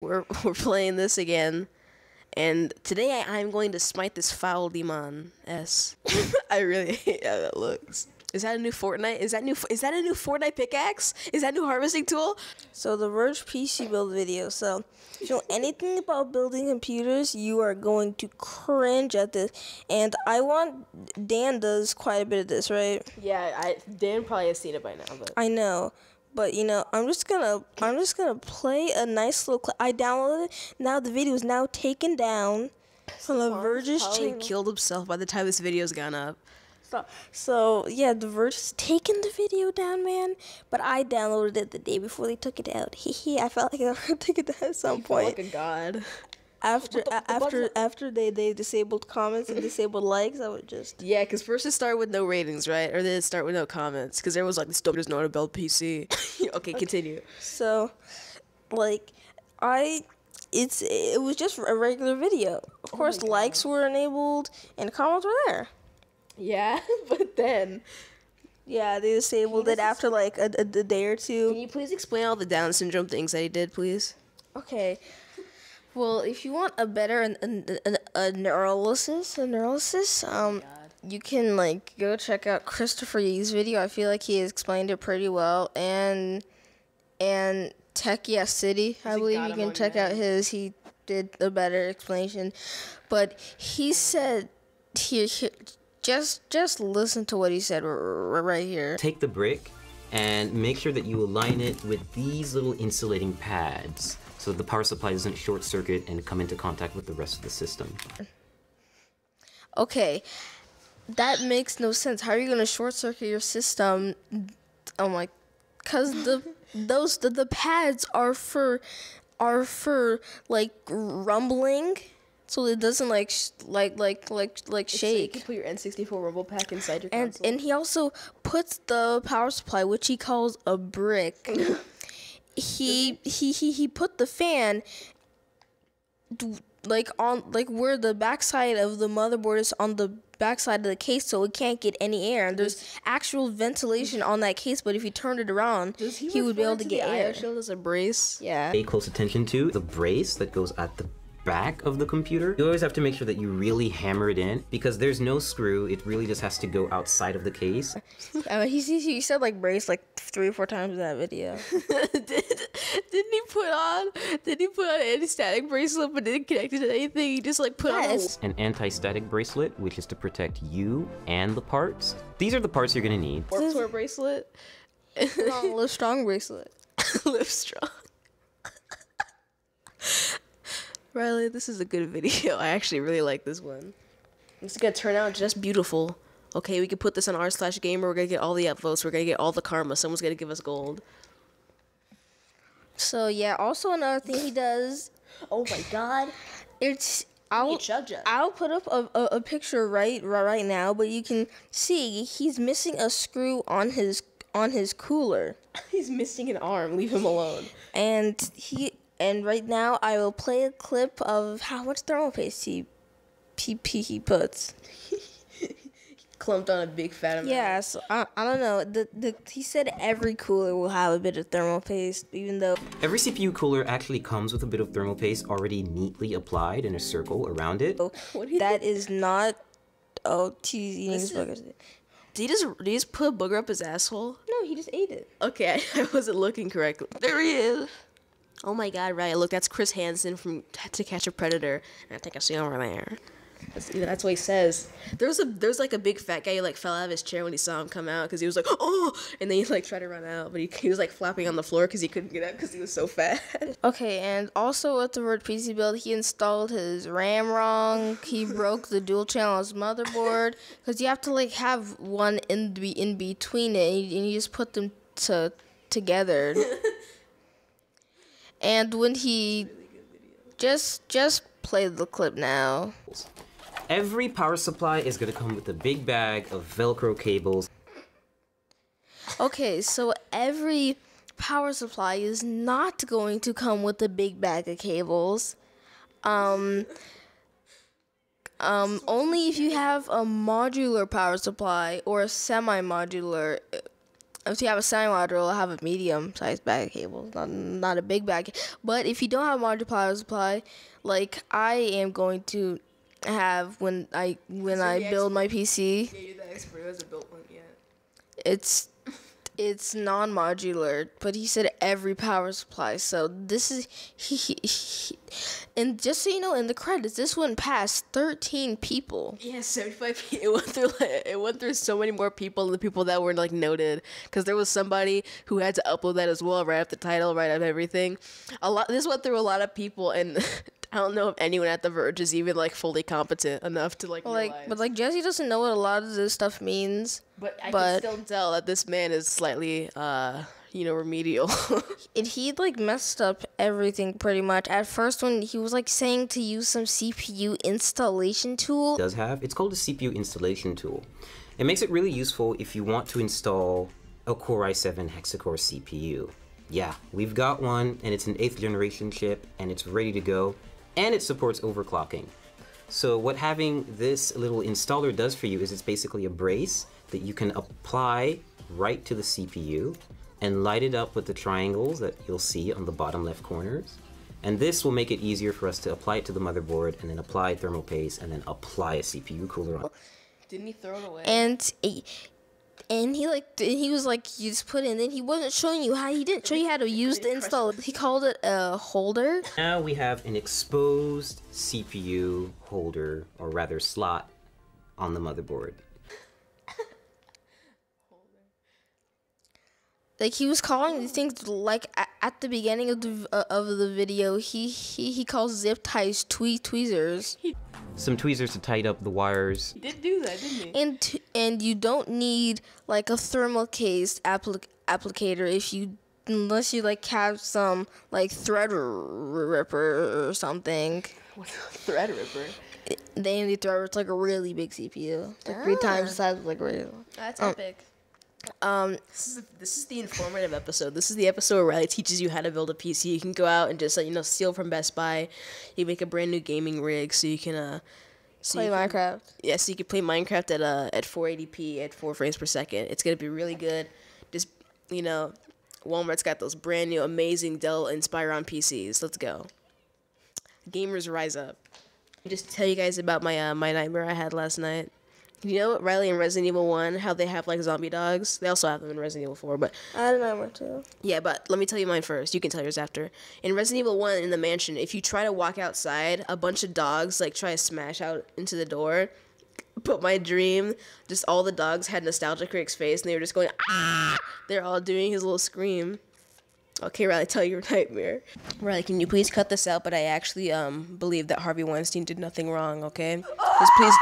We're playing this again, and today I'm going to smite this foul demon. S. I really hate how that looks. Is that a new Fortnite? Is that a new Fortnite pickaxe? Is that a new harvesting tool? So the Verge PC build video. So if you know anything about building computers, you are going to cringe at this. And I want Dan does quite a bit of this, right? Yeah, Dan probably has seen it by now, but I know. But you know, I'm just gonna play a nice little clip. I downloaded it. Now the video is now taken down from the Verge's channel. Killed himself by the time this video's gone up. So yeah, the Verge has taken the video down, man. But I downloaded it the day before they took it out. Hehe. I felt like I would take it down at some point. Like a god. After they disabled comments and disabled likes, I would just because first it started with no ratings, right? Or then it started with no comments because everyone was like, "This dope doesn't know how to build PC." Okay, continue. So, like, it was just a regular video. Of course, likes were enabled and comments were there. Yeah, but then they disabled it after like a day or two. Can you please explain all the Down syndrome things that he did, please? Okay. Well, if you want a better analysis, you can like go check out Christopher Yee's video. I feel like he has explained it pretty well, and Tech City, I believe you can check out his. He did a better explanation, but he said here just listen to what he said right here. Take the brick and make sure that you align it with these little insulating pads, so that the power supply doesn't short circuit and come into contact with the rest of the system. Okay, that makes no sense. How are you gonna short circuit your system? Oh my, cause the pads are for like rumbling, so it doesn't like shake. So you can put your N64 rumble pack inside your console. And he also puts the power supply, which he calls a brick. He put the fan like on where the backside of the motherboard is on the backside of the case, so it can't get any air. And there's actual ventilation on that case, but if you turned it around, he would be able to get air. Shield as a brace. Yeah. Pay close attention to the brace that goes at the back of the computer. You always have to make sure that you really hammer it in, because there's no screw. It really just has to go outside of the case. He said like brace like 3 or 4 times in that video. Didn't he put on an anti-static bracelet but didn't connect it to anything? He just like put on an anti-static bracelet, which is to protect you and the parts. These are the parts you're gonna need. Warp Core bracelet. Live Strong bracelet. Live Strong. Riley, this is a good video. I actually really like this one. It's gonna turn out just beautiful. Okay, we can put this on r/gamer. We're gonna get all the upvotes. We're gonna get all the karma. Someone's gonna give us gold. So yeah, also another thing he does. Oh my god. I'll put up a picture right now, but you can see he's missing a screw on his cooler. He's missing an arm. Leave him alone. And right now I will play a clip of how much thermal paste he puts. Clumped on a big fat amount. Yeah, so I don't know. He said every cooler will have a bit of thermal paste, even though every CPU cooler actually comes with a bit of thermal paste already neatly applied in a circle around it. That is not. Oh, he's eating his boogers. Did he just put a booger up his asshole? No, he just ate it. Okay, I wasn't looking correctly. There he is. Oh my god, right, look, that's Chris Hansen from To Catch a Predator. And I think I see him over there. That's what he says. There's like a big fat guy who like fell out of his chair when he saw him come out because he was like, oh, and then he like tried to run out, but he was like flapping on the floor because he couldn't get out because he was so fat. Okay, and also with the Verge PC build, he installed his RAM wrong. He broke the dual channel on his motherboard because you have to like have one in between it, and you just put them together. And when he just play the clip now. Every power supply is going to come with a big bag of Velcro cables. Okay, so every power supply is not going to come with a big bag of cables. Only if you have a modular power supply or a semi-modular If you have a sound module, I'll have a medium-sized bag of cables, not a big bag. But if you don't have a modular power supply, like I am going to have when I build my PC, Yeah, you're the expert who hasn't built one yet. it's non-modular, but he said every power supply. So this is he and just so you know, in the credits, this one passed 13 people. Yeah, 75 people. It went through so many more people than the people that were like noted, because there was somebody who had to upload that as well, right up the title, right up everything. This went through a lot of people, and I don't know if anyone at the Verge is even like fully competent enough to realize. But Jesse doesn't know what a lot of this stuff means. But I can still tell that this man is slightly, remedial. And he messed up everything pretty much. At first, when he was saying to use some CPU installation tool. It's called a CPU installation tool. It makes it really useful if you want to install a Core i7 hexa-core CPU. Yeah, we've got one, and it's an 8th generation chip, and it's ready to go, and it supports overclocking. So what having this little installer does for you is it's basically a brace that you can apply right to the CPU and light it up with the triangles that you'll see on the bottom left corners. And this will make it easier for us to apply it to the motherboard, and then apply thermal paste, and then apply a CPU cooler on. Didn't he throw it away? And he was like, you just put it in, and then he wasn't showing you how, he didn't show you how to use the install. He called it a holder. Now we have an exposed CPU holder, or rather slot, on the motherboard. He was calling these things at the beginning of the video. He calls zip ties tweezers. Some tweezers to tighten up the wires. He did do that, didn't he? And you don't need a thermal case applicator unless you have some thread ripper or something. Thread ripper. The AMD thread it's a really big CPU, 3 times the size of regular. That's epic. This is the informative episode. This is the episode where Riley teaches you how to build a PC. You can go out and just steal from Best Buy. You make a brand new gaming rig so you can play Minecraft. Yeah, so you can play Minecraft at 480p at 4 frames per second. It's gonna be really good. Just Walmart's got those brand new amazing Dell Inspiron PCs. Let's go. Gamers rise up. Just tell you guys about my nightmare I had last night. You know, Riley in Resident Evil 1, how they have zombie dogs? They also have them in Resident Evil 4, but... I don't know too. Yeah, but let me tell you mine first. You can tell yours after. In Resident Evil 1, in the mansion, if you try to walk outside, a bunch of dogs, try to smash out into the door. But my dream, just all the dogs had Nostalgic Rick's face, and they were just going, ah! They're all doing his little scream. Okay, Riley, tell your nightmare. Riley, can you please cut this out? But I actually believe that Harvey Weinstein did nothing wrong, okay? Just please...